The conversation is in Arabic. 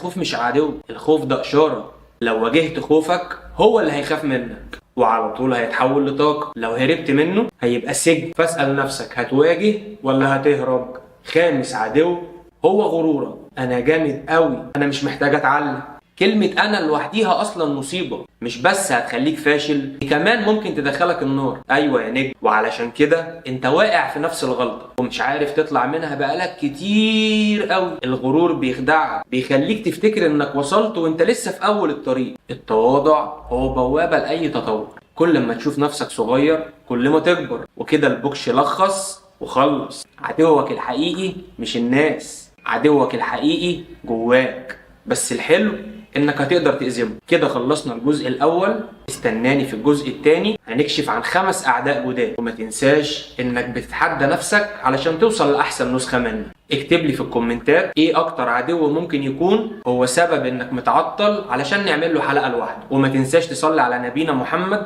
الخوف مش عدو، الخوف ده إشارة. لو واجهت خوفك هو اللي هيخاف منك وعلى طول هيتحول لطاقة. لو هربت منه هيبقى سجن. فاسأل نفسك، هتواجه ولا هتهرب؟ خامس عدو هو غرورك. أنا جامد قوي، أنا مش محتاج أتعلم. كلمة أنا لوحديها أصلا مصيبة، مش بس هتخليك فاشل، دي كمان ممكن تدخلك النار. أيوة يا نجم، وعلشان كده أنت واقع في نفس الغلطة ومش عارف تطلع منها بقالك كتير قوي. الغرور بيخدعك، بيخليك تفتكر إنك وصلت وأنت لسه في أول الطريق. التواضع هو بوابة لأي تطور. كل ما تشوف نفسك صغير كل ما تكبر. وكده البوكش لخص وخلص. عدوك الحقيقي مش الناس، عدوك الحقيقي جواك. بس الحلو انك هتقدر تأذمه. كده خلصنا الجزء الاول. استناني في الجزء الثاني، هنكشف عن 5 اعداء جداد. وما تنساش انك بتتحدى نفسك علشان توصل لاحسن نسخة منك. اكتب لي في الكومنتات ايه اكتر عدو ممكن يكون هو سبب انك متعطل علشان نعمل له حلقة لوحده. وما تنساش تصلي على نبينا محمد